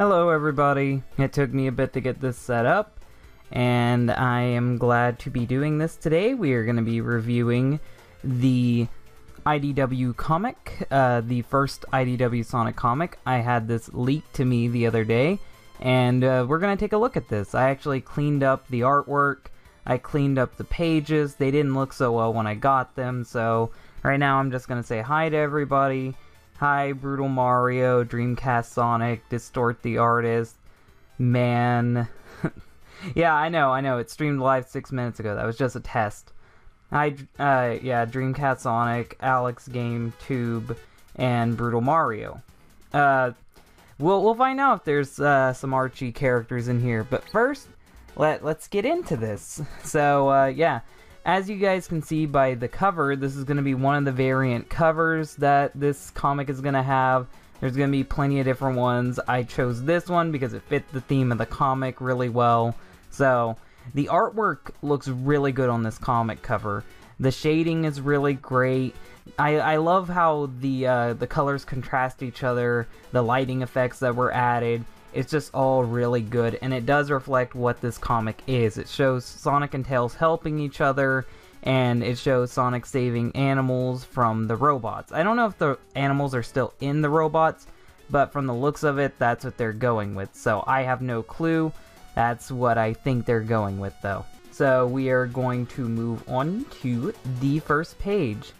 Hello everybody, it took me a bit to get this set up, and I am glad to be doing this today. We are going to be reviewing the IDW comic, the first IDW Sonic comic. I had this leaked to me the other day, and we're going to take a look at this. I actually cleaned up the artwork, I cleaned up the pages. They didn't look so well when I got them, so right now I'm just going to say hi to everybody. Hi, Brutal Mario, Dreamcast Sonic, Distort the Artist, man. Yeah, I know, it streamed live 6 minutes ago. That was just a test. Hi, yeah, Dreamcast Sonic, Alex Game, Tube, and Brutal Mario. We'll find out if there's some Archie characters in here, but first, let's get into this. So, yeah. As you guys can see by the cover, this is going to be one of the variant covers that this comic is going to have. There's going to be plenty of different ones. I chose this one because it fit the theme of the comic really well. So, the artwork looks really good on this comic cover. The shading is really great. I love how the colors contrast each other, the lighting effects that were added. It's just all really good, and it does reflect what this comic is. It shows Sonic and Tails helping each other, and it shows Sonic saving animals from the robots. I don't know if the animals are still in the robots, but from the looks of it, that's what they're going with. So I have no clue. That's what I think they're going with, though. So we are going to move on to the first page.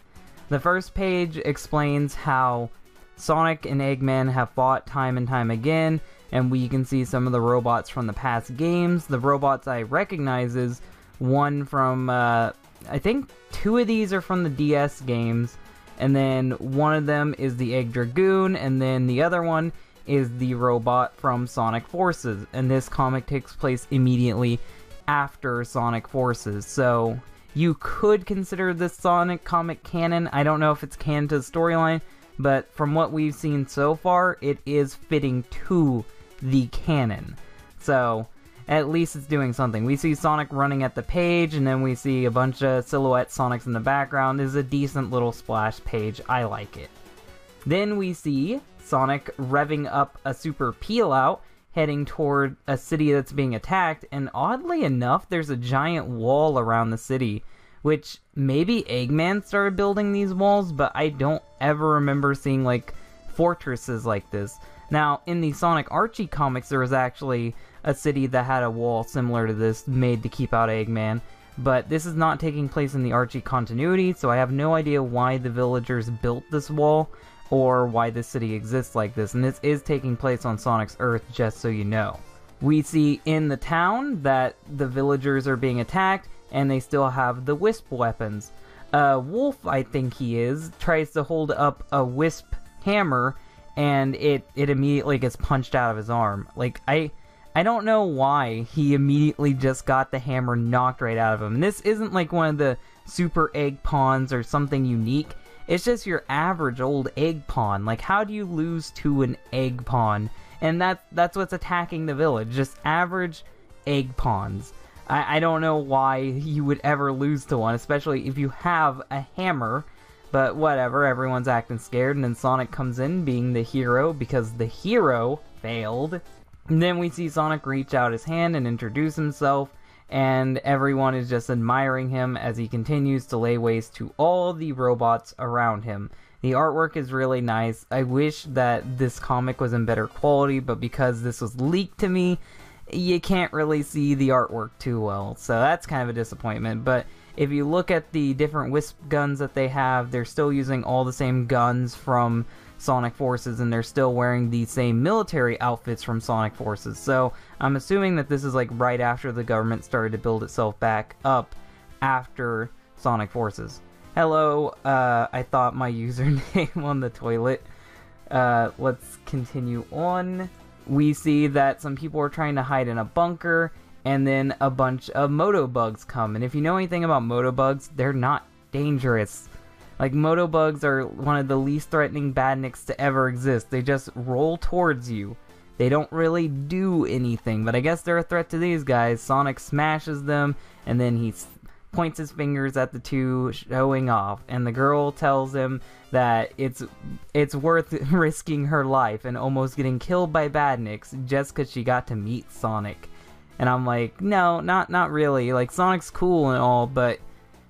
The first page explains how Sonic and Eggman have fought time and time again, and we can see some of the robots from the past games. The robots I recognize is one from, I think 2 of these are from the DS games, and then one of them is the Egg Dragoon, and then the other one is the robot from Sonic Forces, and this comic takes place immediately after Sonic Forces, so you could consider this Sonic comic canon. I don't know if it's canon to the storyline, but from what we've seen so far, it is fitting to the canon. So, at least it's doing something. We see Sonic running at the page, and then we see a bunch of silhouette Sonics in the background. This is a decent little splash page. I like it. Then we see Sonic revving up a super peel-out, heading toward a city that's being attacked, and oddly enough, there's a giant wall around the city, which maybe Eggman started building these walls, but I don't ever remember seeing, like, fortresses like this. Now, in the Sonic Archie comics, there was actually a city that had a wall similar to this, made to keep out Eggman, but this is not taking place in the Archie continuity, so I have no idea why the villagers built this wall, or why this city exists like this, and this is taking place on Sonic's Earth, just so you know. We see in the town that the villagers are being attacked, and they still have the Wisp weapons. Wolf, I think he is, tries to hold up a Wisp hammer, and it immediately gets punched out of his arm. Like, I don't know why he immediately just got the hammer knocked right out of him. And this isn't like one of the super egg pawns or something unique. It's just your average old egg pawn. Like, how do you lose to an egg pawn? And that's what's attacking the village. Just average egg pawns. I don't know why you would ever lose to one, especially if you have a hammer. But whatever, everyone's acting scared, and then Sonic comes in being the hero because the hero failed. And then we see Sonic reach out his hand and introduce himself, and everyone is just admiring him as he continues to lay waste to all the robots around him. The artwork is really nice. I wish that this comic was in better quality, but because this was leaked to me, you can't really see the artwork too well, so that's kind of a disappointment. But if you look at the different Wisp guns that they have, they're still using all the same guns from Sonic Forces, and they're still wearing the same military outfits from Sonic Forces. So I'm assuming that this is like right after the government started to build itself back up after Sonic Forces. Hello, I thought my username on the toilet. Let's continue on. We see that some people are trying to hide in a bunker, and then a bunch of Motobugs come. And if you know anything about Motobugs, they're not dangerous. Like, Motobugs are one of the least threatening badniks to ever exist. They just roll towards you. They don't really do anything, but I guess they're a threat to these guys. Sonic smashes them, and then he points his fingers at the two, showing off, and the girl tells him that it's worth risking her life and almost getting killed by badniks just because she got to meet Sonic. And I'm like, no, not really. Like, Sonic's cool and all, but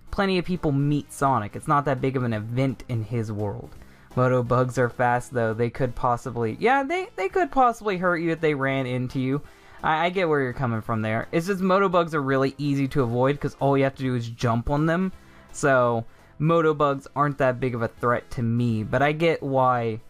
plenty of people meet Sonic. It's not that big of an event in his world. Motobugs are fast, though. They could possibly... Yeah, they could possibly hurt you if they ran into you. I get where you're coming from there. It's just Motobugs are really easy to avoid because all you have to do is jump on them. So, Motobugs aren't that big of a threat to me. But I get why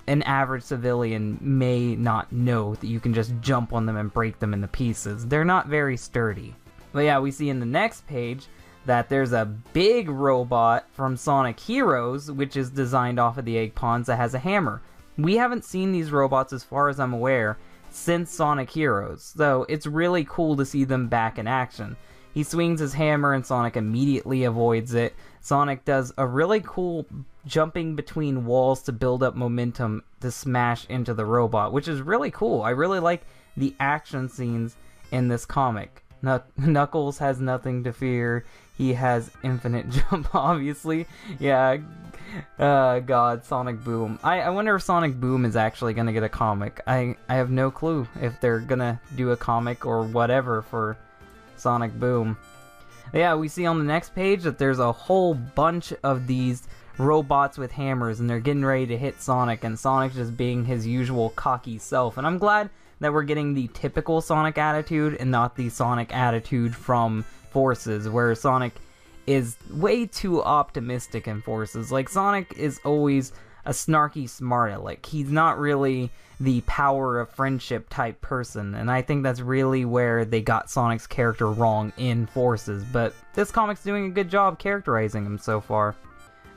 an average civilian may not know that you can just jump on them and break them into pieces. They're not very sturdy. But yeah, we see in the next page that there's a big robot from Sonic Heroes, which is designed off of the egg pawns, that has a hammer. We haven't seen these robots, as far as I'm aware, since Sonic Heroes, so it's really cool to see them back in action. He swings his hammer and Sonic immediately avoids it. Sonic does a really cool jumping between walls to build up momentum to smash into the robot, which is really cool. I really like the action scenes in this comic. Knuckles has nothing to fear. He has infinite jump, obviously. Yeah, God, Sonic Boom. I wonder if Sonic Boom is actually going to get a comic. I have no clue if they're going to do a comic or whatever for Sonic Boom. Yeah, we see on the next page that there's a whole bunch of these robots with hammers, and they're getting ready to hit Sonic, and Sonic's just being his usual cocky self. And I'm glad that we're getting the typical Sonic attitude and not the Sonic attitude from Forces, where Sonic is way too optimistic in Forces. Like, Sonic is always a snarky smart aleck. He's not really the power of friendship type person, and I think that's really where they got Sonic's character wrong in Forces, but this comic's doing a good job characterizing him so far.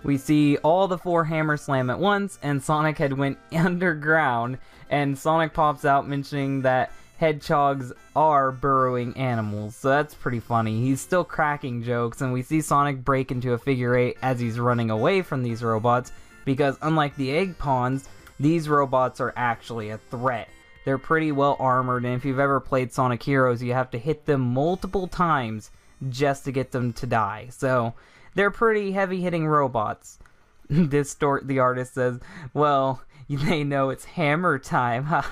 We see all the 4 hammers slam at once, and Sonic had went underground, and Sonic pops out mentioning that hedgehogs are burrowing animals, so that's pretty funny. He's still cracking jokes, and we see Sonic break into a figure 8 as he's running away from these robots, because unlike the egg pawns, these robots are actually a threat. They're pretty well armored, and if you've ever played Sonic Heroes, you have to hit them multiple times just to get them to die. So, they're pretty heavy-hitting robots. The artist says, well, they know it's hammer time.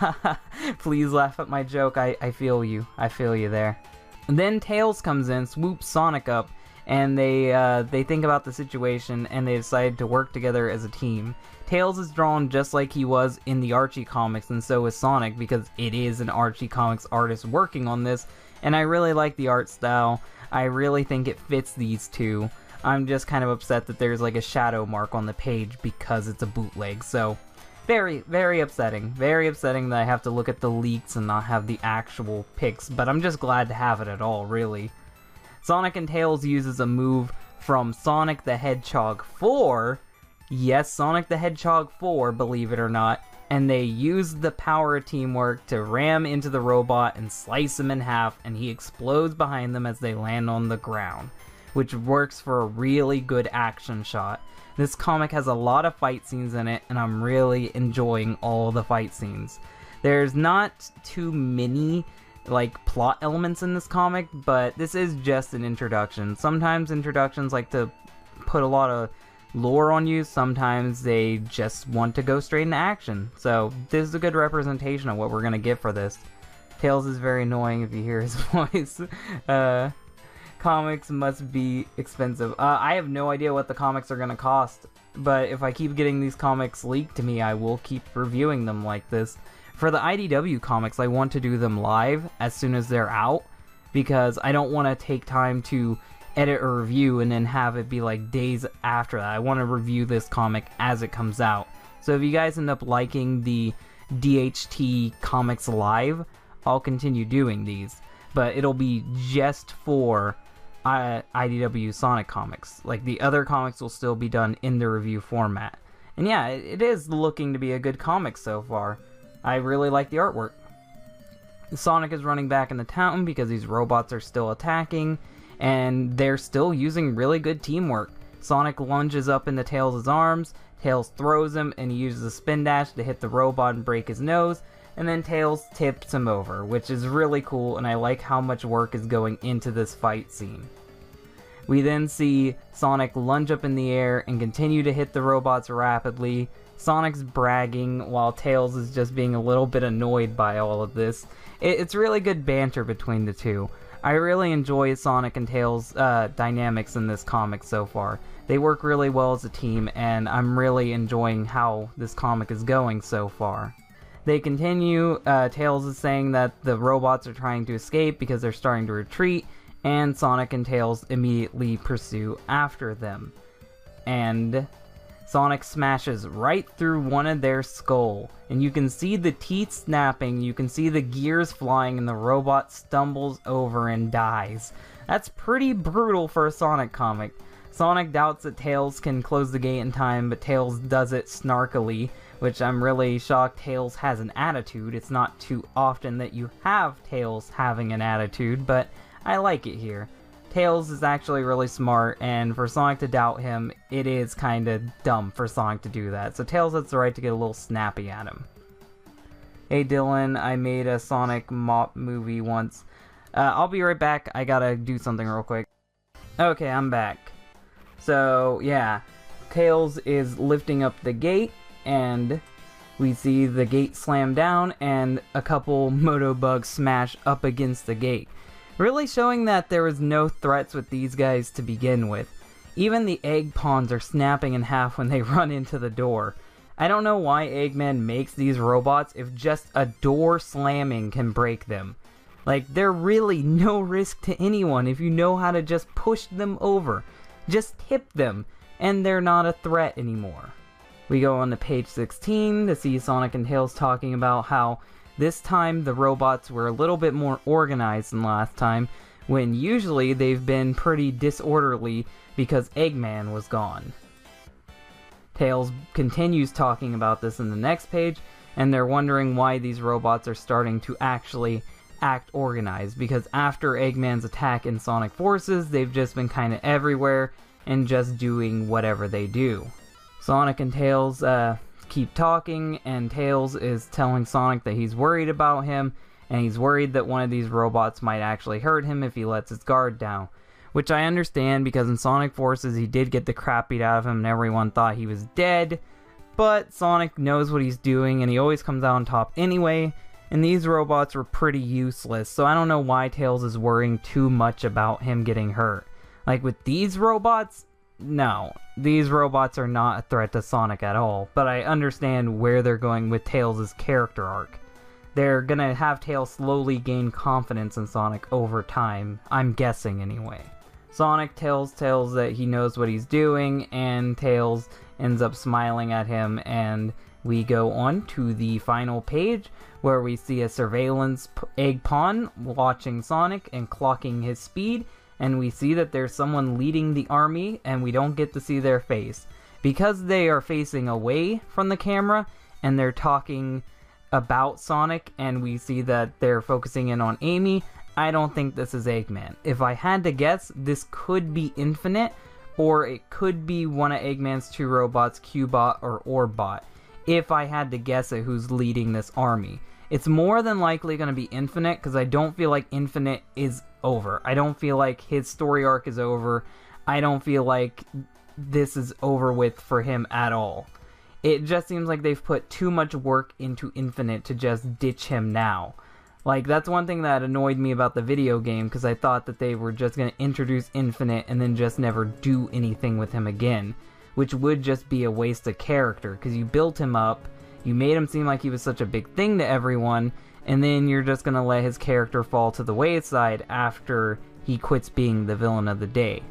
Please laugh at my joke. I feel you. I feel you there. And then Tails comes in, swoops Sonic up, and they think about the situation, and they decide to work together as a team. Tails is drawn just like he was in the Archie comics, and so is Sonic, because it is an Archie comics artist working on this, and I really like the art style. I really think it fits these two. I'm just kind of upset that there's like a shadow mark on the page because it's a bootleg, so very, very upsetting. Very upsetting that I have to look at the leaks and not have the actual pics, but I'm just glad to have it at all, really. Sonic and Tails uses a move from Sonic the Hedgehog 4. Yes, Sonic the Hedgehog 4, believe it or not. And they use the power of teamwork to ram into the robot and slice him in half, and he explodes behind them as they land on the ground, which works for a really good action shot. This comic has a lot of fight scenes in it, and I'm really enjoying all the fight scenes. There's not too many like plot elements in this comic, but this is just an introduction. Sometimes introductions like to put a lot of lore on you, sometimes they just want to go straight into action. So this is a good representation of what we're gonna get for this. Tails is very annoying if you hear his voice. Comics must be expensive. I have no idea what the comics are gonna cost, but if I keep getting these comics leaked to me, I will keep reviewing them like this. For the IDW comics, I want to do them live as soon as they're out, because I don't want to take time to edit a review and then have it be like days after that. I want to review this comic as it comes out. So if you guys end up liking the DHT comics live, I'll continue doing these, but it'll be just for IDW Sonic comics. Like, the other comics will still be done in the review format. And yeah, it is looking to be a good comic so far. I really like the artwork. Sonic is running back in the town because these robots are still attacking, and they're still using really good teamwork. Sonic lunges up into Tails' arms, Tails throws him, and he uses a spin dash to hit the robot and break his nose, and then Tails tips him over, which is really cool, and I like how much work is going into this fight scene. We then see Sonic lunge up in the air and continue to hit the robots rapidly. Sonic's bragging while Tails is just being a little bit annoyed by all of this. It's really good banter between the two. I really enjoy Sonic and Tails' dynamics in this comic so far. They work really well as a team, and I'm really enjoying how this comic is going so far. They continue. Tails is saying that the robots are trying to escape because they're starting to retreat, and Sonic and Tails immediately pursue after them. And Sonic smashes right through one of their skull, and you can see the teeth snapping, you can see the gears flying, and the robot stumbles over and dies. That's pretty brutal for a Sonic comic. Sonic doubts that Tails can close the gate in time, but Tails does it snarkily, which I'm really shocked Tails has an attitude. It's not too often that you have Tails having an attitude, but I like it here. Tails is actually really smart, and for Sonic to doubt him, it is kinda dumb for Sonic to do that. So Tails has the right to get a little snappy at him. Hey Dylan, I made a Sonic mop movie once. I'll be right back, I gotta do something real quick. Okay, I'm back. So, yeah, Tails is lifting up the gate, and we see the gate slam down, and a couple Motobugs smash up against the gate. Really showing that there was no threats with these guys to begin with. Even the egg pawns are snapping in half when they run into the door. I don't know why Eggman makes these robots if just a door slamming can break them. Like, they're really no risk to anyone if you know how to just push them over. Just tip them, and they're not a threat anymore. We go on to page 16 to see Sonic and Tails talking about how this time the robots were a little bit more organized than last time, when usually they've been pretty disorderly because Eggman was gone. Tails continues talking about this in the next page, and they're wondering why these robots are starting to actually act organized, because after Eggman's attack in Sonic Forces, they've just been kinda everywhere and just doing whatever they do. Sonic and Tails keep talking, and Tails is telling Sonic that he's worried about him, and he's worried that one of these robots might actually hurt him if he lets his guard down. Which I understand, because in Sonic Forces he did get the crap beat out of him and everyone thought he was dead, but Sonic knows what he's doing and he always comes out on top anyway, and these robots were pretty useless, so I don't know why Tails is worrying too much about him getting hurt. Like with these robots, no, these robots are not a threat to Sonic at all, but I understand where they're going with Tails' character arc. They're gonna have Tails slowly gain confidence in Sonic over time, I'm guessing anyway. Sonic tells Tails that he knows what he's doing, and Tails ends up smiling at him, and we go on to the final page, where we see a surveillance egg pawn watching Sonic and clocking his speed, and we see that there's someone leading the army, and we don't get to see their face. Because they are facing away from the camera, and they're talking about Sonic, and we see that they're focusing in on Amy, I don't think this is Eggman. If I had to guess, this could be Infinite, or it could be one of Eggman's two robots, Q-Bot or Orbot, if I had to guess at who's leading this army. It's more than likely going to be Infinite, because I don't feel like Infinite is over. I don't feel like his story arc is over. I don't feel like this is over with for him at all. It just seems like they've put too much work into Infinite to just ditch him now. Like, that's one thing that annoyed me about the video game, because I thought that they were just going to introduce Infinite and then just never do anything with him again, which would just be a waste of character, because you built him up, you made him seem like he was such a big thing to everyone, and then you're just going to let his character fall to the wayside after he quits being the villain of the day.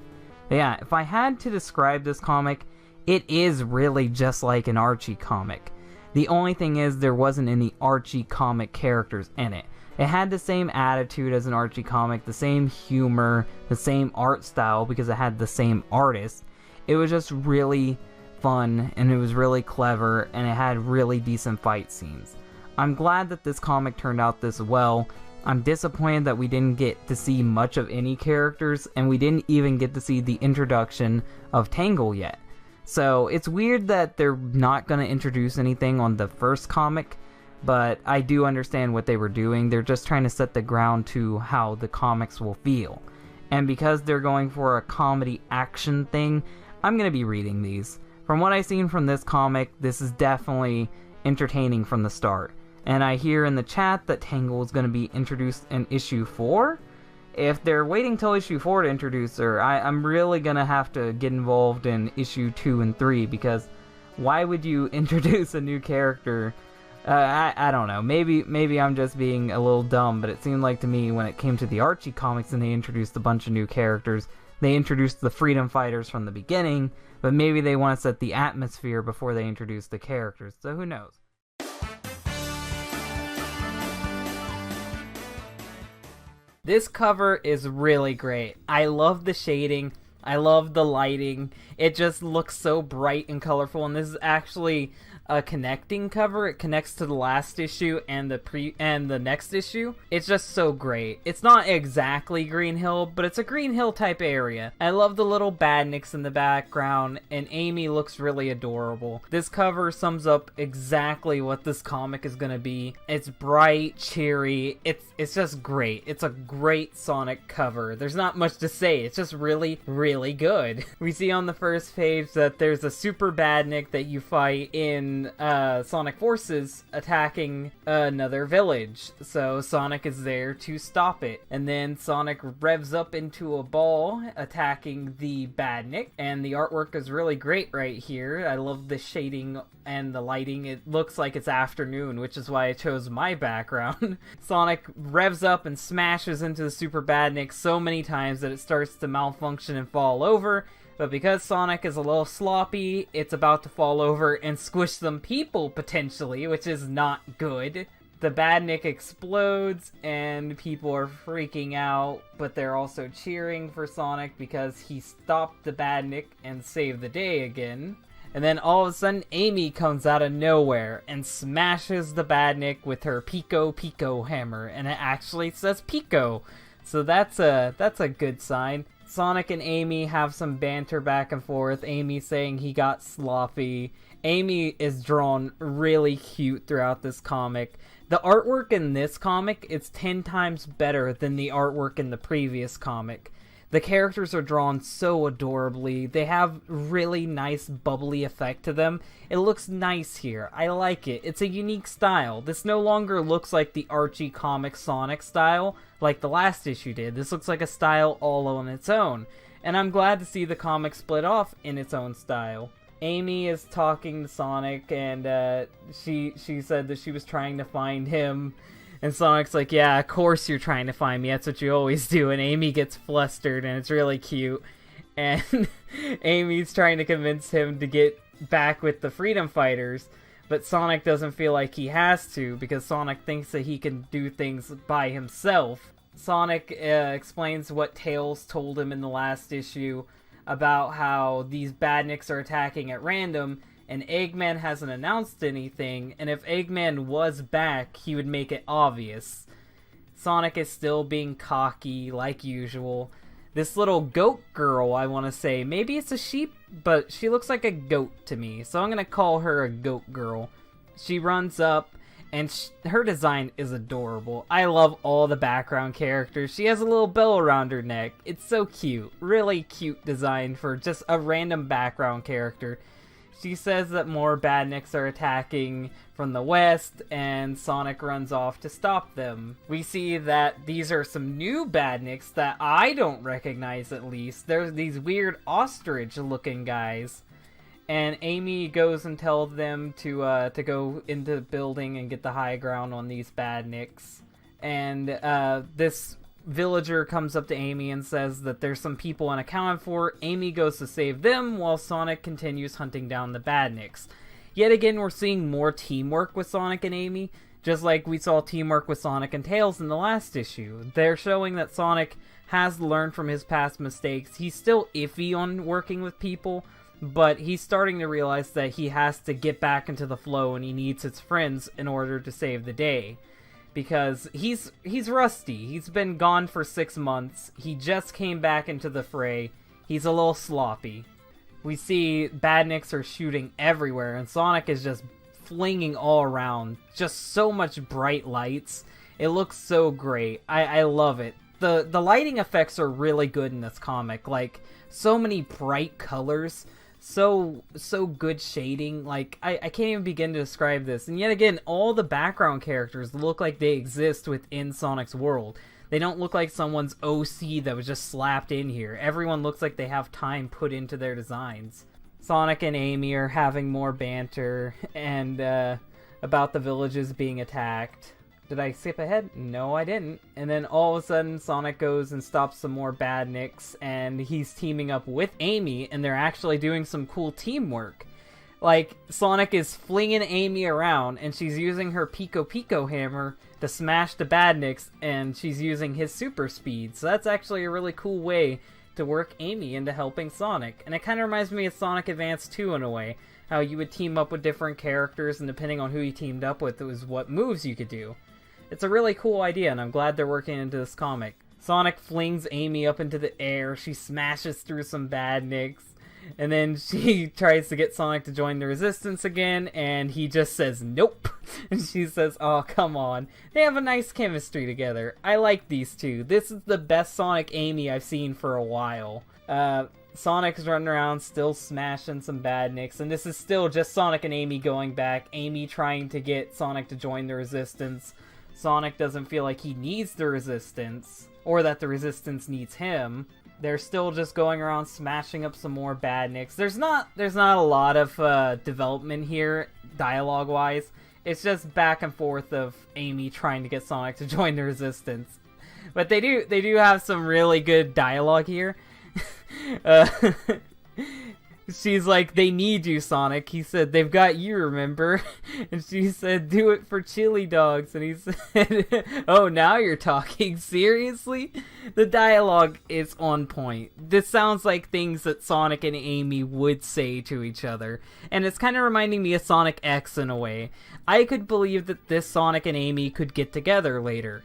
But yeah, if I had to describe this comic, it is really just like an Archie comic. The only thing is there wasn't any Archie comic characters in it. It had the same attitude as an Archie comic, the same humor, the same art style because it had the same artist. It was just really fun, and it was really clever, and it had really decent fight scenes. I'm glad that this comic turned out this well. I'm disappointed that we didn't get to see much of any characters, and we didn't even get to see the introduction of Tangle yet. So it's weird that they're not going to introduce anything on the first comic, but I do understand what they were doing. They're just trying to set the ground to how the comics will feel. and because they're going for a comedy action thing, I'm going to be reading these. From what I've seen from this comic, this is definitely entertaining from the start. And I hear in the chat that Tangle is going to be introduced in issue 4. If they're waiting till issue 4 to introduce her, I'm really going to have to get involved in issue 2 and 3, because why would you introduce a new character? I don't know. Maybe I'm just being a little dumb, but it seemed like to me when it came to the Archie comics and they introduced a bunch of new characters, they introduced the Freedom Fighters from the beginning, but maybe they want to set the atmosphere before they introduce the characters, so who knows. This cover is really great. I love the shading. I love the lighting. It just looks so bright and colorful, and this is actually a connecting cover. It connects to the last issue and the next issue. It's just so great. It's not exactly Green Hill, but it's a Green Hill type area. I love the little badniks in the background, and Amy looks really adorable. This cover sums up exactly what this comic is gonna be. It's bright, cheery. It's just great. It's a great Sonic cover. There's not much to say. It's just really, really good. We see on the first page that there's a super badnik that you fight in Sonic Forces attacking another village. So Sonic is there to stop it. And then Sonic revs up into a ball attacking the badnik. And the artwork is really great right here. I love the shading and the lighting. It looks like it's afternoon, which is why I chose my background. Sonic revs up and smashes into the super badnik so many times that it starts to malfunction and fall over. But because Sonic is a little sloppy, it's about to fall over and squish some people, potentially, which is not good. The badnik explodes, and people are freaking out, but they're also cheering for Sonic because he stopped the badnik and saved the day again. And then all of a sudden, Amy comes out of nowhere and smashes the badnik with her Pico Pico hammer, and it actually says Pico. So that's a good sign. Sonic and Amy have some banter back and forth. Amy saying he got sloppy. Amy is drawn really cute throughout this comic. The artwork in this comic is 10 times better than the artwork in the previous comic. The characters are drawn so adorably. They have really nice bubbly effect to them. It looks nice here. I like it. It's a unique style. This no longer looks like the Archie comic Sonic style like the last issue did. This looks like a style all on its own. And I'm glad to see the comic split off in its own style. Amy is talking to Sonic, and she said that she was trying to find him. And Sonic's like, yeah, of course you're trying to find me. That's what you always do. And Amy gets flustered, and it's really cute. And Amy's trying to convince him to get back with the Freedom Fighters. But Sonic doesn't feel like he has to, because Sonic thinks that he can do things by himself. Sonic explains what Tails told him in the last issue about how these badniks are attacking at random, and Eggman hasn't announced anything, and if Eggman was back, he would make it obvious. Sonic is still being cocky, like usual. This little goat girl, I want to say, maybe it's a sheep, but she looks like a goat to me, so I'm going to call her a goat girl. She runs up, and her design is adorable. I love all the background characters. She has a little bell around her neck. It's so cute. Really cute design for just a random background character. She says that more badniks are attacking from the west, and Sonic runs off to stop them. We see that these are some new badniks that I don't recognize, at least. There's these weird ostrich-looking guys. And Amy goes and tells them to go into the building and get the high ground on these badniks. And this villager comes up to Amy and says that there's some people unaccounted for. Amy goes to save them while Sonic continues hunting down the badniks. Yet again, we're seeing more teamwork with Sonic and Amy, just like we saw teamwork with Sonic and Tails in the last issue. They're showing that Sonic has learned from his past mistakes. He's still iffy on working with people, but he's starting to realize that he has to get back into the flow and he needs his friends in order to save the day. Because he's rusty. He's been gone for 6 months. He just came back into the fray. He's a little sloppy. We see badniks are shooting everywhere, and Sonic is just flinging all around. Just so much bright lights. It looks so great. I love it. the lighting effects are really good in this comic. Like, so many bright colors, so good shading. Like, I can't even begin to describe this. And yet again, all the background characters look like they exist within Sonic's world. They don't look like someone's OC that was just slapped in here. Everyone looks like they have time put into their designs. Sonic and Amy are having more banter and about the villages being attacked. Did I skip ahead? No, I didn't. And then all of a sudden, Sonic goes and stops some more badniks, and he's teaming up with Amy, and they're actually doing some cool teamwork. Like, Sonic is flinging Amy around, and she's using her Pico Pico hammer to smash the badniks, and she's using his super speed. So that's actually a really cool way to work Amy into helping Sonic. And it kind of reminds me of Sonic Advance 2 in a way. How you would team up with different characters, and depending on who you teamed up with, it was what moves you could do. It's a really cool idea, and I'm glad they're working into this comic. Sonic flings Amy up into the air, she smashes through some badniks, and then she tries to get Sonic to join the Resistance again, and he just says nope. And she says, oh, come on. They have a nice chemistry together. I like these two. This is the best Sonic Amy I've seen for a while. Sonic's running around still smashing some badniks, and this is still just Sonic and Amy going back. Amy trying to get Sonic to join the Resistance. Sonic doesn't feel like he needs the Resistance, or that the Resistance needs him. They're still just going around smashing up some more badniks. There's not a lot of development here, dialogue-wise. It's just back and forth of Amy trying to get Sonic to join the Resistance. But they do have some really good dialogue here. She's like, they need you, Sonic. He said, they've got you, remember? And she said, do it for chili dogs. And he said, oh, now you're talking? Seriously? The dialogue is on point. This sounds like things that Sonic and Amy would say to each other. And it's kind of reminding me of Sonic X in a way. I could believe that this Sonic and Amy could get together later.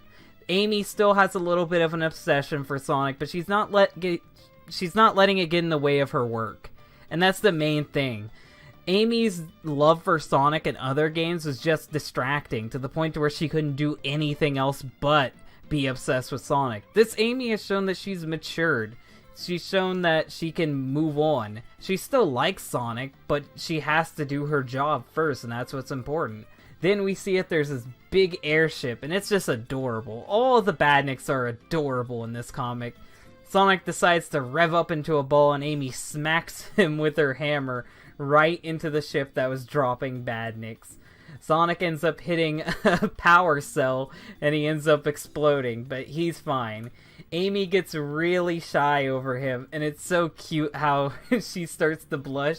Amy still has a little bit of an obsession for Sonic, but she's not letting it get in the way of her work. And that's the main thing. Amy's love for Sonic and other games was just distracting to the point where she couldn't do anything else but be obsessed with Sonic. This Amy has shown that she's matured. She's shown that she can move on. She still likes Sonic, but she has to do her job first, and that's what's important. Then we see that there's this big airship, and it's just adorable. All the badniks are adorable in this comic. Sonic decides to rev up into a ball, and Amy smacks him with her hammer right into the ship that was dropping badniks. Sonic ends up hitting a power cell, and he ends up exploding, but he's fine. Amy gets really shy over him, and it's so cute how she starts to blush,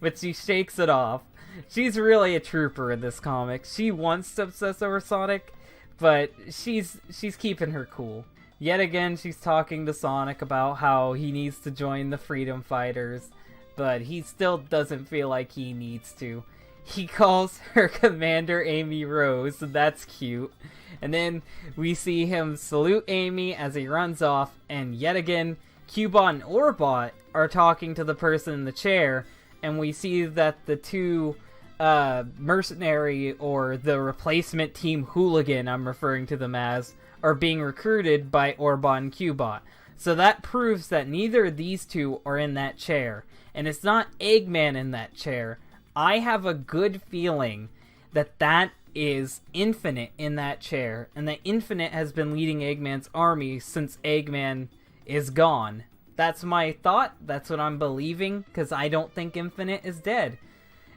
but she shakes it off. She's really a trooper in this comic. She wants to obsess over Sonic, but she's keeping her cool. Yet again, she's talking to Sonic about how he needs to join the Freedom Fighters, but he still doesn't feel like he needs to. He calls her Commander Amy Rose, and that's cute. And then we see him salute Amy as he runs off, and yet again, Cubot and Orbot are talking to the person in the chair, and we see that the two mercenary, or the replacement team hooligan, I'm referring to them as, are being recruited by Orbot and Cubot. So that proves that neither of these two are in that chair. And it's not Eggman in that chair. I have a good feeling that that is Infinite in that chair. And that Infinite has been leading Eggman's army since Eggman is gone. That's my thought. That's what I'm believing. Because I don't think Infinite is dead.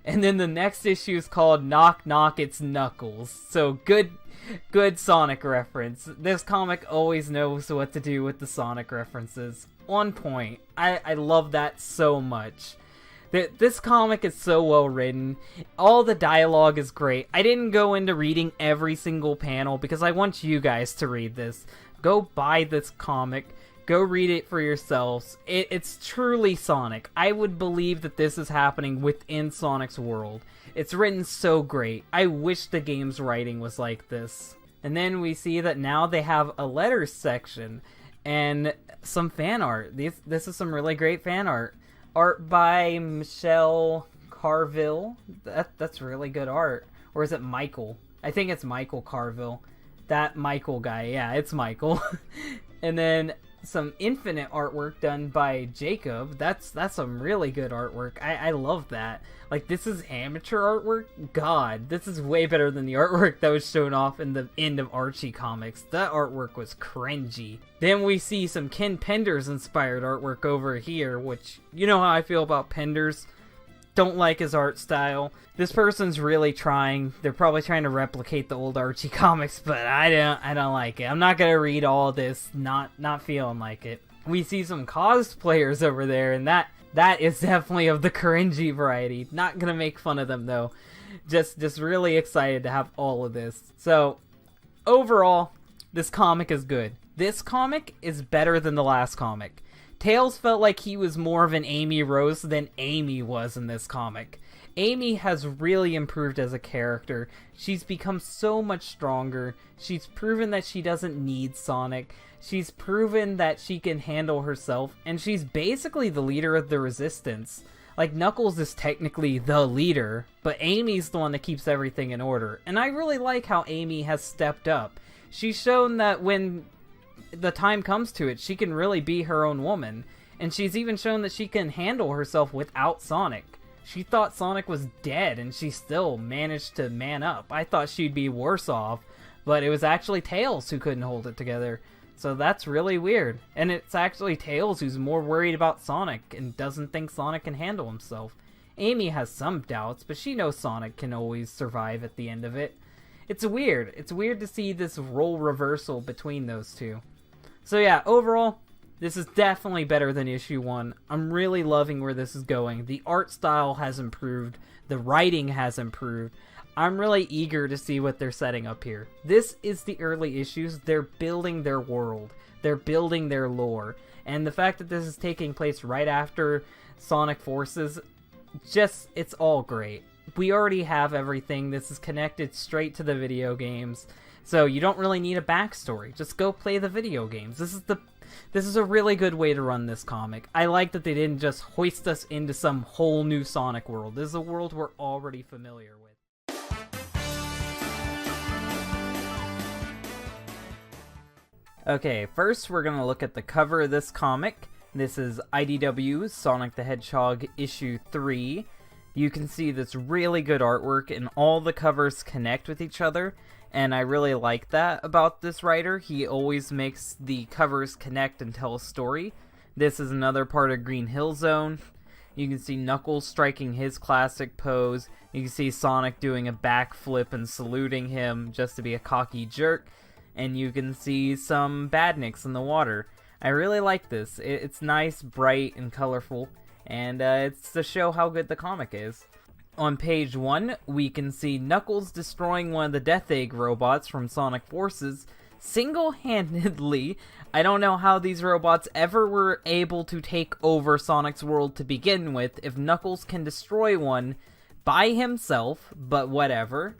And then the next issue is called Knock Knock It's Knuckles. So good Sonic reference. This comic always knows what to do with the Sonic references. On point. I love that so much. This comic is so well written. All the dialogue is great. I didn't go into reading every single panel because I want you guys to read this. Go buy this comic. Go read it for yourselves. It's truly Sonic. I would believe that this is happening within Sonic's world. It's written so great. I wish the game's writing was like this. And then we see that now they have a letters section and some fan art. This is some really great fan art. Art by Michelle Carville. That's really good art. Or is it Michael? I think it's Michael Carville. That Michael guy. Yeah, it's Michael. And then some Infinite artwork done by Jacob. That's some really good artwork. I love that. Like, this is amateur artwork? God, this is way better than the artwork that was shown off in the end of Archie comics. That artwork was cringy. Then we see some Ken Penders inspired artwork over here, which, you know how I feel about Penders. Don't like his art style. This person's really trying. They're probably trying to replicate the old Archie comics, but I don't like it. I'm not gonna read all this. Not feeling like it. We see some cosplayers over there, and that is definitely of the cringy variety. Not gonna make fun of them though. Just really excited to have all of this. So overall, this comic is good. This comic is better than the last comic. Tails felt like he was more of an Amy Rose than Amy was in this comic. Amy has really improved as a character. She's become so much stronger. She's proven that she doesn't need Sonic. She's proven that she can handle herself, and she's basically the leader of the Resistance. Like, Knuckles is technically the leader, but Amy's the one that keeps everything in order. And I really like how Amy has stepped up. She's shown that when the time comes to it, she can really be her own woman. And she's even shown that she can handle herself without Sonic. She thought Sonic was dead, and she still managed to man up. I thought she'd be worse off, but it was actually Tails who couldn't hold it together. So that's really weird. And it's actually Tails who's more worried about Sonic and doesn't think Sonic can handle himself. Amy has some doubts, but she knows Sonic can always survive at the end of it. It's weird. It's weird to see this role reversal between those two. So yeah, overall, this is definitely better than issue 1. I'm really loving where this is going. The art style has improved. The writing has improved. I'm really eager to see what they're setting up here. This is the early issues. They're building their world. They're building their lore. And the fact that this is taking place right after Sonic Forces, it's all great. We already have everything. This is connected straight to the video games. So you don't really need a backstory. Just go play the video games. This is a really good way to run this comic. I like that they didn't just hoist us into some whole new Sonic world. This is a world we're already familiar with. Okay, first we're going to look at the cover of this comic. This is IDW Sonic the Hedgehog issue 3. You can see this really good artwork and all the covers connect with each other. And I really like that about this writer. He always makes the covers connect and tell a story. This is another part of Green Hill Zone. You can see Knuckles striking his classic pose. You can see Sonic doing a backflip and saluting him just to be a cocky jerk. And you can see some badniks in the water. I really like this. It's nice, bright, and colorful. And it's to show how good the comic is. On page 1, we can see Knuckles destroying one of the Death Egg robots from Sonic Forces single-handedly. I don't know how these robots ever were able to take over Sonic's world to begin with if Knuckles can destroy one by himself, but whatever.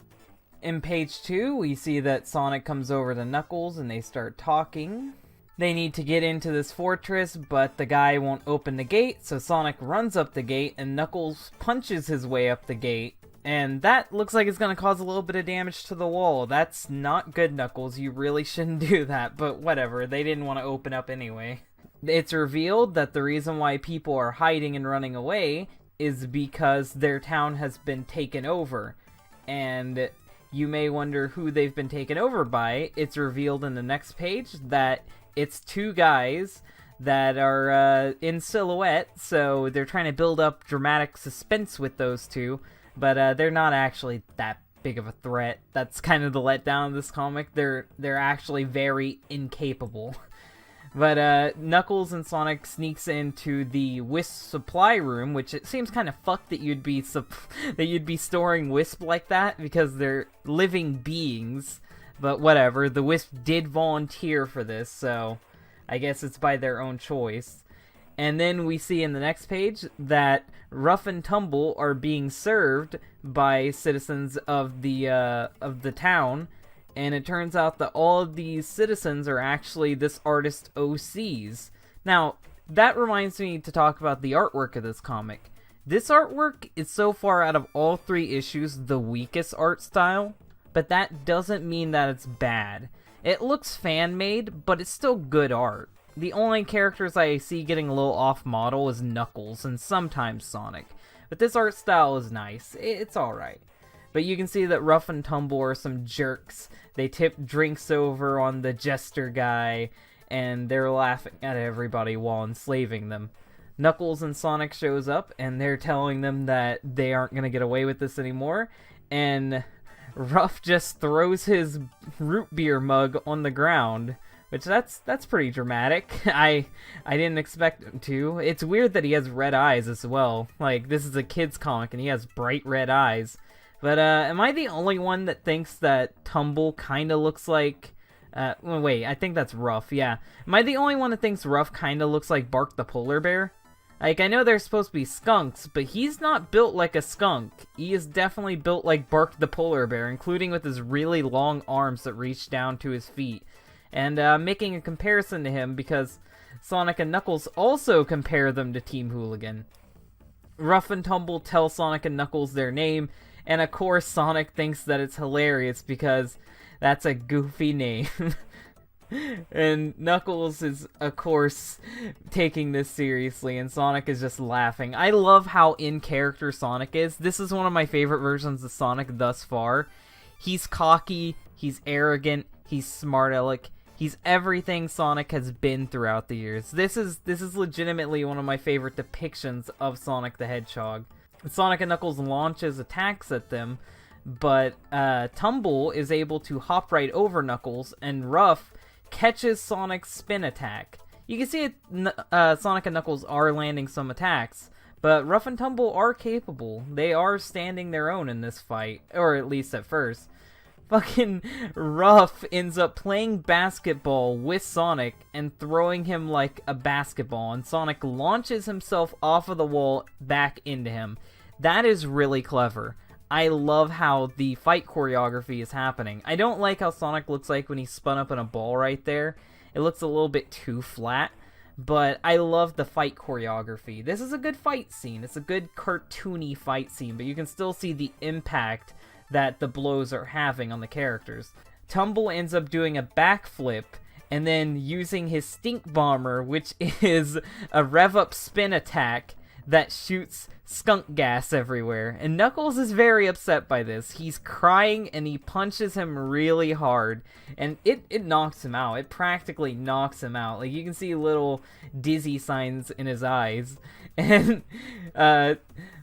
In page 2, we see that Sonic comes over to Knuckles and they start talking. They need to get into this fortress, but the guy won't open the gate, so Sonic runs up the gate, and Knuckles punches his way up the gate. And that looks like it's going to cause a little bit of damage to the wall. That's not good, Knuckles. You really shouldn't do that, but whatever. They didn't want to open up anyway. It's revealed that the reason why people are hiding and running away is because their town has been taken over. And you may wonder who they've been taken over by. It's revealed in the next page that it's two guys that are in silhouette, so they're trying to build up dramatic suspense with those two, but they're not actually that big of a threat. That's kind of the letdown of this comic. They're actually very incapable. But Knuckles and Sonic sneaks into the Wisp supply room, which it seems kind of fucked that you'd be storing Wisp like that, because they're living beings. But whatever, the Wisp did volunteer for this, so I guess it's by their own choice. And then we see in the next page that Rough and Tumble are being served by citizens of the town, and it turns out that all of these citizens are actually this artist OCs. Now, that reminds me to talk about the artwork of this comic. This artwork is so far out of all 3 issues the weakest art style. But that doesn't mean that it's bad. It looks fan-made, but it's still good art. The only characters I see getting a little off-model is Knuckles and sometimes Sonic. But this art style is nice. It's alright. But you can see that Ruff and Tumble are some jerks. They tip drinks over on the jester guy, and they're laughing at everybody while enslaving them. Knuckles and Sonic shows up, and they're telling them that they aren't going to get away with this anymore, and Ruff just throws his root beer mug on the ground, which that's pretty dramatic. I didn't expect him to. It's weird that he has red eyes as well. Like, this is a kid's comic, and he has bright red eyes. But, am I the only one that thinks that Tumble kind of looks like... well, wait, I think that's Ruff, yeah. Am I the only one that thinks Ruff kind of looks like Bark the Polar Bear? Like, I know they're supposed to be skunks, but he's not built like a skunk. He is definitely built like Bark the Polar Bear, including with his really long arms that reach down to his feet. And, making a comparison to him because Sonic and Knuckles also compare them to Team Hooligan. Ruff and Tumble tell Sonic and Knuckles their name, and of course Sonic thinks that it's hilarious because that's a goofy name. And Knuckles is, of course, taking this seriously, and Sonic is just laughing. I love how in-character Sonic is. This is one of my favorite versions of Sonic thus far. He's cocky, he's arrogant, he's smart aleck. He's everything Sonic has been throughout the years. This is legitimately one of my favorite depictions of Sonic the Hedgehog. Sonic and Knuckles launches attacks at them, but Tumble is able to hop right over Knuckles, and Ruff catches Sonic's spin attack. You can see it, Sonic and Knuckles are landing some attacks, but Ruff and Tumble are capable. They are standing their own in this fight, or at least at first. Fucking Ruff ends up playing basketball with Sonic and throwing him like a basketball, and Sonic launches himself off of the wall back into him. That is really clever. I love how the fight choreography is happening. I don't like how Sonic looks like when he's spun up in a ball right there. It looks a little bit too flat, but I love the fight choreography. This is a good fight scene. It's a good cartoony fight scene, but you can still see the impact that the blows are having on the characters. Tumble ends up doing a backflip and then using his stink bomber, which is a rev-up spin attack that shoots skunk gas everywhere. And Knuckles is very upset by this. He's crying and he punches him really hard. And it knocks him out. It practically knocks him out. Like, you can see little dizzy signs in his eyes. And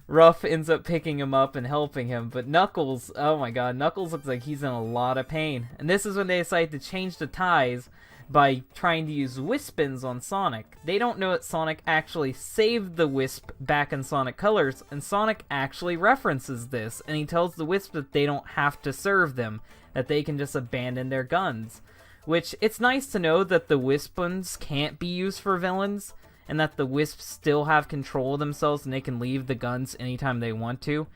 Ruff ends up picking him up and helping him. But Knuckles, oh my god, Knuckles looks like he's in a lot of pain. And this is when they decide to change the ties by trying to use Wispins on Sonic. They don't know that Sonic actually saved the Wisp back in Sonic Colors, and Sonic actually references this, and he tells the Wisp that they don't have to serve them, that they can just abandon their guns. Which, it's nice to know that the Wispins can't be used for villains, and that the Wisps still have control of themselves and they can leave the guns anytime they want to.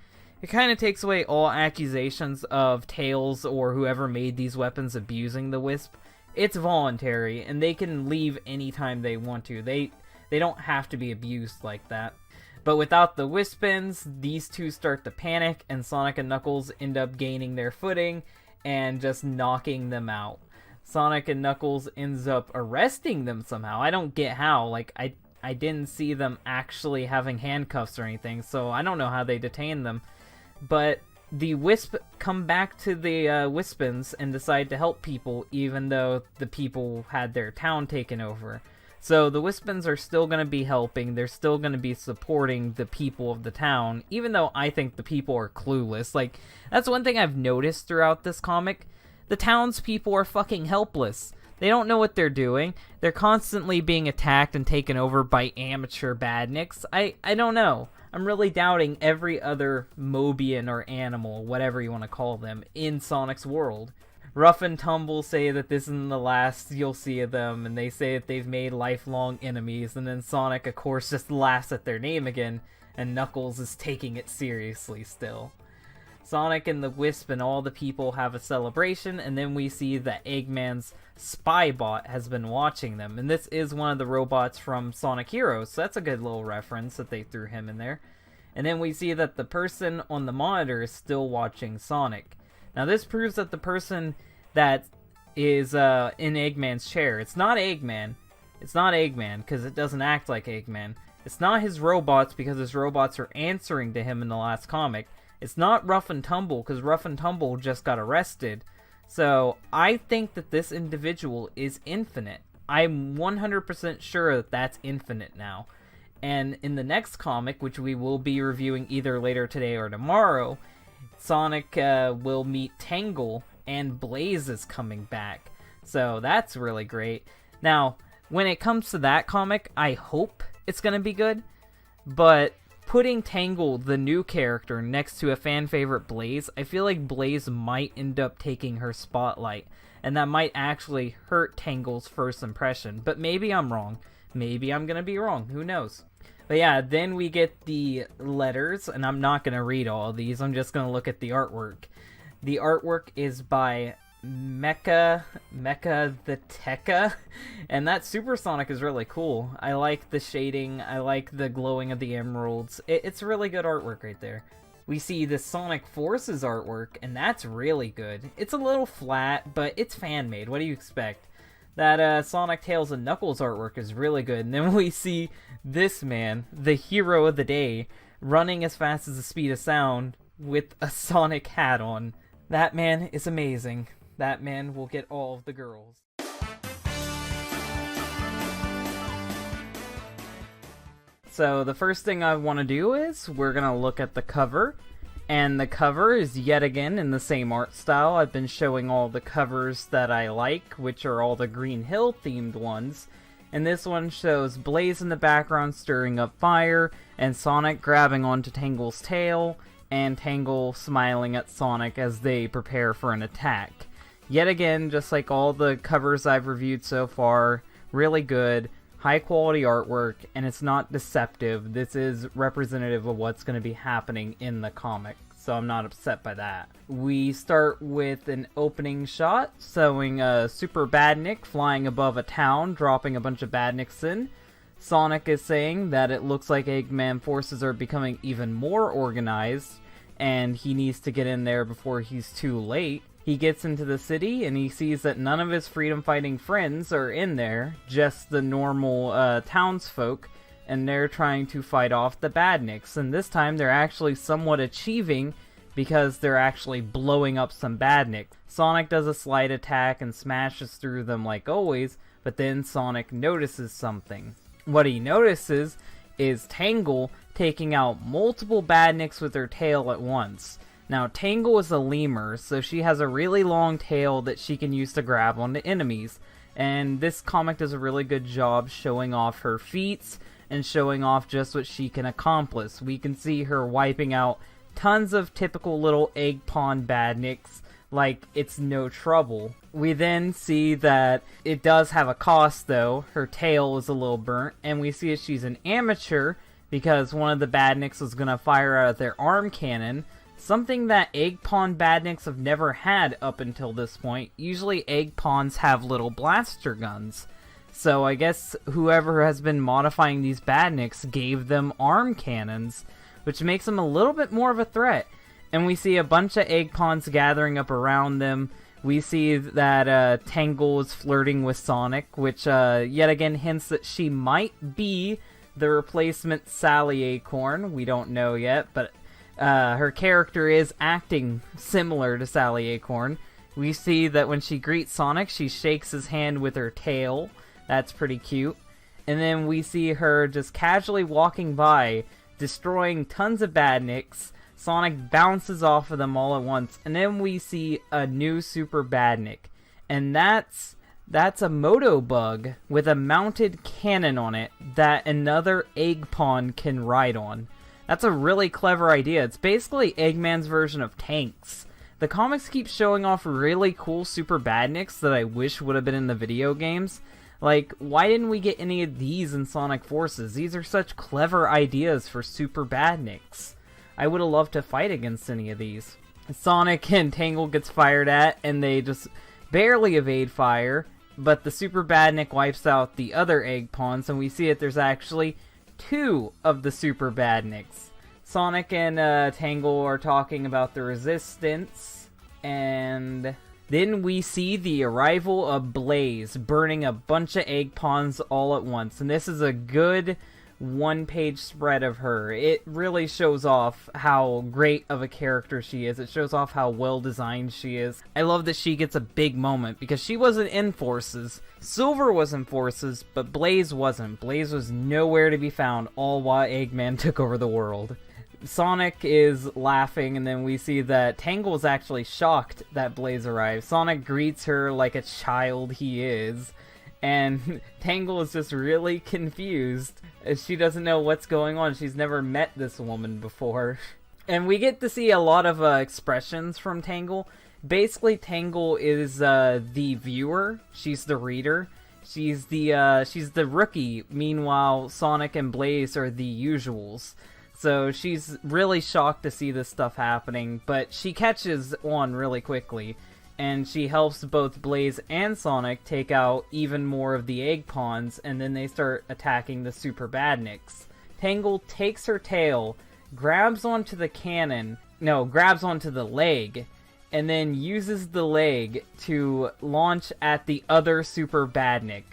It kind of takes away all accusations of Tails or whoever made these weapons abusing the Wisp. It's voluntary, and they can leave anytime they want to. They don't have to be abused like that. But without the Wispins, these two start to panic, and Sonic and Knuckles end up gaining their footing and just knocking them out. Sonic and Knuckles ends up arresting them somehow. I don't get how. Like, I didn't see them actually having handcuffs or anything, so I don't know how they detain them. But the Wisp come back to the Wispins and decide to help people, even though the people had their town taken over. So the Wispins are still going to be helping, they're still going to be supporting the people of the town, even though I think the people are clueless. Like, that's one thing I've noticed throughout this comic. The townspeople are fucking helpless. They don't know what they're doing. They're constantly being attacked and taken over by amateur badniks. I don't know. I'm really doubting every other Mobian or animal, whatever you want to call them, in Sonic's world. Ruff and Tumble say that this isn't the last you'll see of them, and they say that they've made lifelong enemies, and then Sonic, of course, just laughs at their name again, and Knuckles is taking it seriously still. Sonic and the Wisp and all the people have a celebration, and then we see that Eggman's spy bot has been watching them. And this is one of the robots from Sonic Heroes, so that's a good little reference that they threw him in there. And then we see that the person on the monitor is still watching Sonic. Now this proves that the person that is in Eggman's chair. It's not Eggman. It's not Eggman, because it doesn't act like Eggman. It's not his robots, because his robots are answering to him in the last comic. It's not Rough and Tumble, because Rough and Tumble just got arrested. So, I think that this individual is Infinite. I'm 100% sure that that's Infinite now. And in the next comic, which we will be reviewing either later today or tomorrow, Sonic will meet Tangle, and Blaze is coming back. So that's really great. Now, when it comes to that comic, I hope it's going to be good. But putting Tangle, the new character, next to a fan favorite Blaze, I feel like Blaze might end up taking her spotlight. And that might actually hurt Tangle's first impression. But maybe I'm wrong. Maybe I'm going to be wrong. Who knows? But yeah, then we get the letters, and I'm not going to read all of these. I'm just going to look at the artwork. The artwork is by Mecha the Tekka, and that Supersonic is really cool. I like the shading. I like the glowing of the emeralds. It's really good artwork right there. We see the Sonic Forces artwork, and that's really good. It's a little flat, but it's fan-made. What do you expect? That Sonic, Tails, and Knuckles artwork is really good. And then we see this man, the hero of the day, running as fast as the speed of sound with a Sonic hat on. That man is amazing. That man will get all of the girls. So the first thing I want to do is we're going to look at the cover. And the cover is yet again in the same art style. I've been showing all the covers that I like, which are all the Green Hill themed ones. And this one shows Blaze in the background stirring up fire, and Sonic grabbing onto Tangle's tail, and Tangle smiling at Sonic as they prepare for an attack. Yet again, just like all the covers I've reviewed so far, really good, high quality artwork, and it's not deceptive. This is representative of what's going to be happening in the comic, so I'm not upset by that. We start with an opening shot showing Super Badnik flying above a town, dropping a bunch of Badniks in. Sonic is saying that it looks like Eggman forces are becoming even more organized, and he needs to get in there before he's too late. He gets into the city, and he sees that none of his freedom-fighting friends are in there, just the normal townsfolk, and they're trying to fight off the Badniks. And this time, they're actually somewhat achieving, because they're actually blowing up some Badniks. Sonic does a slide attack and smashes through them like always, but then Sonic notices something. What he notices is Tangle taking out multiple Badniks with her tail at once. Now, Tangle is a lemur, so she has a really long tail that she can use to grab onto enemies. And this comic does a really good job showing off her feats and showing off just what she can accomplish. We can see her wiping out tons of typical little egg pond Badniks like it's no trouble. We then see that it does have a cost though. Her tail is a little burnt, and we see that she's an amateur because one of the Badniks was going to fire out their arm cannon. Something that egg pond Badniks have never had up until this point. Usually egg ponds have little blaster guns. So I guess whoever has been modifying these Badniks gave them arm cannons, which makes them a little bit more of a threat. And we see a bunch of egg ponds gathering up around them. We see that Tangle is flirting with Sonic, which yet again hints that she might be the replacement Sally Acorn. We don't know yet, but her character is acting similar to Sally Acorn. We see that when she greets Sonic, she shakes his hand with her tail. That's pretty cute. And then we see her just casually walking by, destroying tons of Badniks. Sonic bounces off of them all at once. And then we see a new Super Badnik. And that's a Moto Bug with a mounted cannon on it that another egg pond can ride on. That's a really clever idea. It's basically Eggman's version of tanks. The comics keep showing off really cool Super Badniks that I wish would have been in the video games. Like, why didn't we get any of these in Sonic Forces? These are such clever ideas for Super Badniks. I would have loved to fight against any of these. Sonic and Tangle gets fired at, and they just barely evade fire, but the Super Badnik wipes out the other egg ponds, and we see that there's actually 2 of the Super Badniks. Sonic and Tangle are talking about the resistance, and Then we see the arrival of Blaze, burning a bunch of egg pawns all at once. And this is a good one-page spread of her. It really shows off how great of a character she is. It shows off how well-designed she is. I love that she gets a big moment, because she wasn't in Forces. Silver was in Forces, but Blaze wasn't. Blaze was nowhere to be found, all while Eggman took over the world. Sonic is laughing, and then we see that Tangle is actually shocked that Blaze arrived. Sonic greets her like a child he is, and Tangle is just really confused as she doesn't know what's going on. She's never met this woman before. And we get to see a lot of expressions from Tangle. Basically, Tangle is the viewer. She's the reader. She's the rookie. Meanwhile, Sonic and Blaze are the usuals. So she's really shocked to see this stuff happening, but she catches on really quickly, and she helps both Blaze and Sonic take out even more of the egg pawns, and then they start attacking the Super Badniks. Tangle takes her tail, grabs onto the leg, and then uses the leg to launch at the other Super Badnik,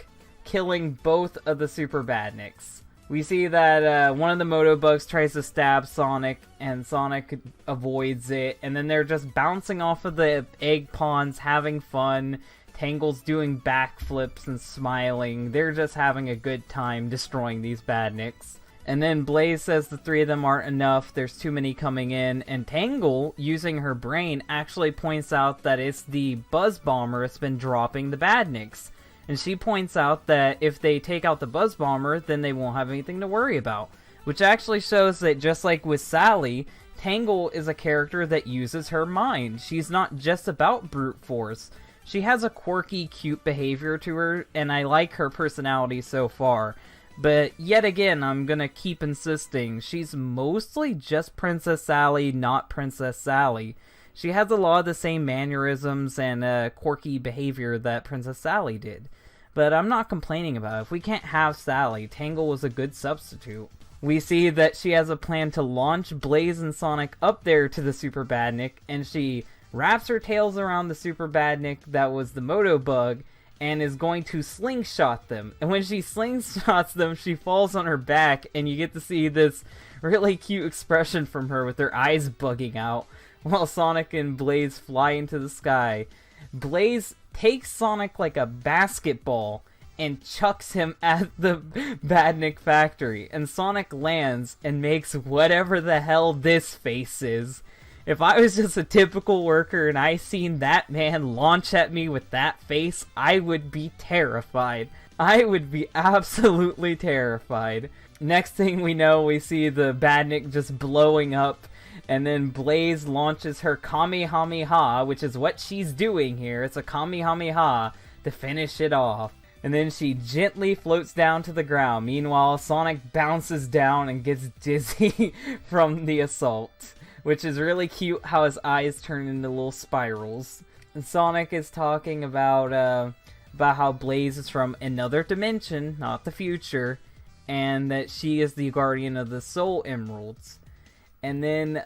killing both of the Super Badniks. We see that one of the Motobugs tries to stab Sonic, and Sonic avoids it, and then they're just bouncing off of the egg pawns, having fun. Tangle's doing backflips and smiling. They're just having a good time destroying these Badniks. And then Blaze says the three of them aren't enough, there's too many coming in, and Tangle, using her brain, actually points out that it's the Buzz Bomber that's been dropping the Badniks. And she points out that if they take out the Buzz Bomber, then they won't have anything to worry about. Which actually shows that, just like with Sally, Tangle is a character that uses her mind. She's not just about brute force. She has a quirky, cute behavior to her, and I like her personality so far. But yet again, I'm gonna keep insisting, she's mostly just Princess Sally, not Princess Sally. She has a lot of the same mannerisms and quirky behavior that Princess Sally did. But I'm not complaining about it. If we can't have Sally, Tangle was a good substitute. We see that she has a plan to launch Blaze and Sonic up there to the Super Badnik, and she wraps her tails around the Super Badnik that was the Motobug, and is going to slingshot them. And when she slingshots them, she falls on her back, and you get to see this really cute expression from her with her eyes bugging out, while Sonic and Blaze fly into the sky. Blaze takes Sonic like a basketball and chucks him at the Badnik factory, and Sonic lands and makes whatever the hell this face is. If I was just a typical worker and I seen that man launch at me with that face, I would be terrified. I would be absolutely terrified. Next thing we know, we see the Badnik just blowing up, and then Blaze launches her Kamehameha, which is what she's doing here. It's a Kamehameha to finish it off. And then she gently floats down to the ground. Meanwhile, Sonic bounces down and gets dizzy from the assault, which is really cute how his eyes turn into little spirals. And Sonic is talking about how Blaze is from another dimension, not the future, and that she is the guardian of the Soul Emeralds. And then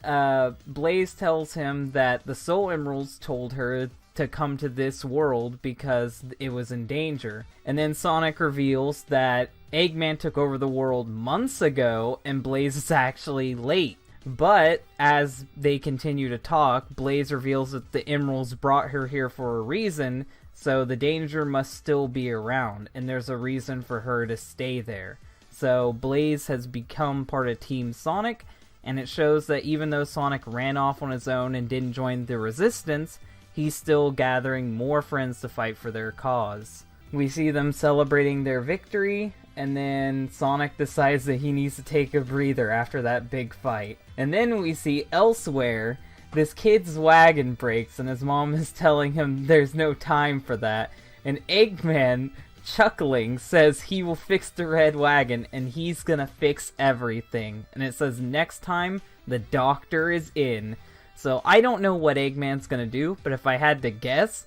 Blaze tells him that the Soul Emeralds told her to come to this world because it was in danger. And then Sonic reveals that Eggman took over the world months ago, and Blaze is actually late. But as they continue to talk, Blaze reveals that the Emeralds brought her here for a reason, so the danger must still be around, and there's a reason for her to stay there. So Blaze has become part of Team Sonic, and it shows that even though Sonic ran off on his own and didn't join the Resistance, he's still gathering more friends to fight for their cause. We see them celebrating their victory, and then Sonic decides that he needs to take a breather after that big fight. And then we see elsewhere, this kid's wagon breaks, and his mom is telling him there's no time for that. And Eggman, chuckling, says he will fix the red wagon, and he's gonna fix everything. And it says next time, the doctor is in. So I don't know what Eggman's gonna do, but if I had to guess,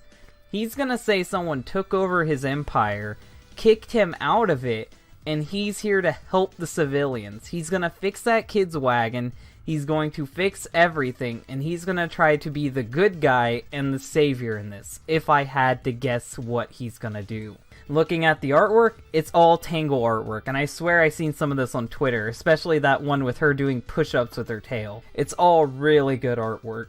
he's gonna say someone took over his empire, kicked him out of it, and he's here to help the civilians. He's gonna fix that kid's wagon, He's going to fix everything, and he's going to try to be the good guy and the savior in this, if I had to guess what he's going to do. Looking at the artwork, it's all Tangle artwork, and I swear I've seen some of this on Twitter, especially that one with her doing push-ups with her tail. It's all really good artwork.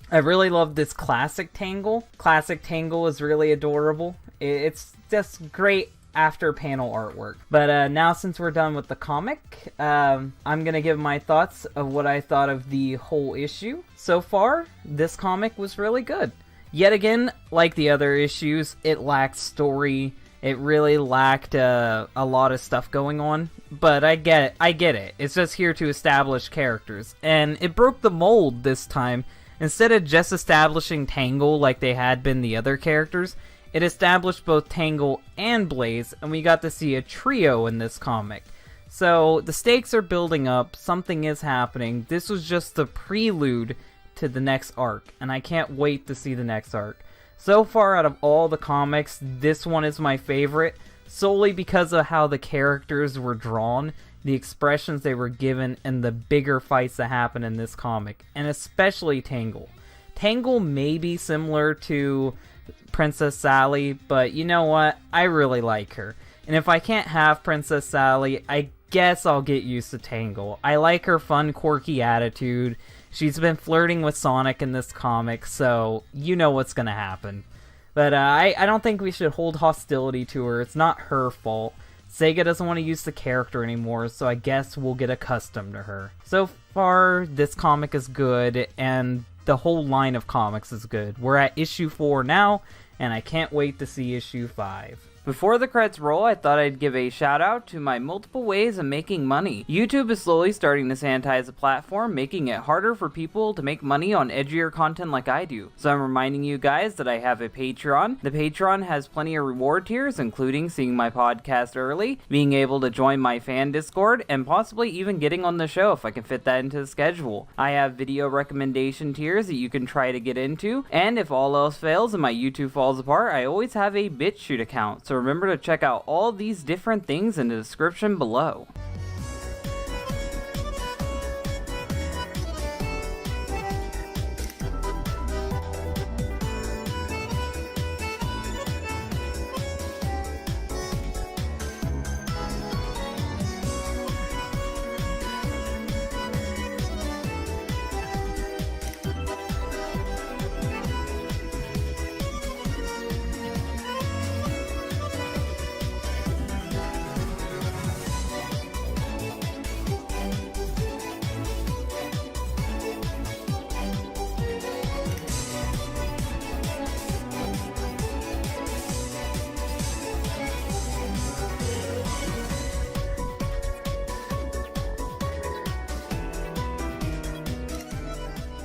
I really love this classic Tangle. Classic Tangle is really adorable. It's just great after panel artwork. But now since we're done with the comic, I'm gonna give my thoughts of what I thought of the whole issue. So far, this comic was really good. Yet again, like the other issues, it lacked story. It really lacked a lot of stuff going on. But I get it. It's just here to establish characters. And it broke the mold this time. Instead of just establishing Tangle like they had been the other characters, it established both Tangle and Blaze, and we got to see a trio in this comic. So the stakes are building up, something is happening. This was just the prelude to the next arc, and I can't wait to see the next arc. So far out of all the comics, this one is my favorite, solely because of how the characters were drawn, the expressions they were given, and the bigger fights that happen in this comic, and especially Tangle. Tangle may be similar to Princess Sally, but you know what? I really like her. And if I can't have Princess Sally, I guess I'll get used to Tangle. I like her fun, quirky attitude. She's been flirting with Sonic in this comic, so you know what's gonna happen. But I don't think we should hold hostility to her. It's not her fault. Sega doesn't want to use the character anymore, so I guess we'll get accustomed to her. So far, this comic is good, and the whole line of comics is good. We're at issue 4 now, and I can't wait to see issue 5. Before the credits roll, I thought I'd give a shout out to my multiple ways of making money. YouTube is slowly starting to sanitize the platform, making it harder for people to make money on edgier content like I do. So I'm reminding you guys that I have a Patreon. The Patreon has plenty of reward tiers, including seeing my podcast early, being able to join my fan Discord, and possibly even getting on the show if I can fit that into the schedule. I have video recommendation tiers that you can try to get into, and if all else fails and my YouTube falls apart, I always have a BitChute account. So remember to check out all these different things in the description below.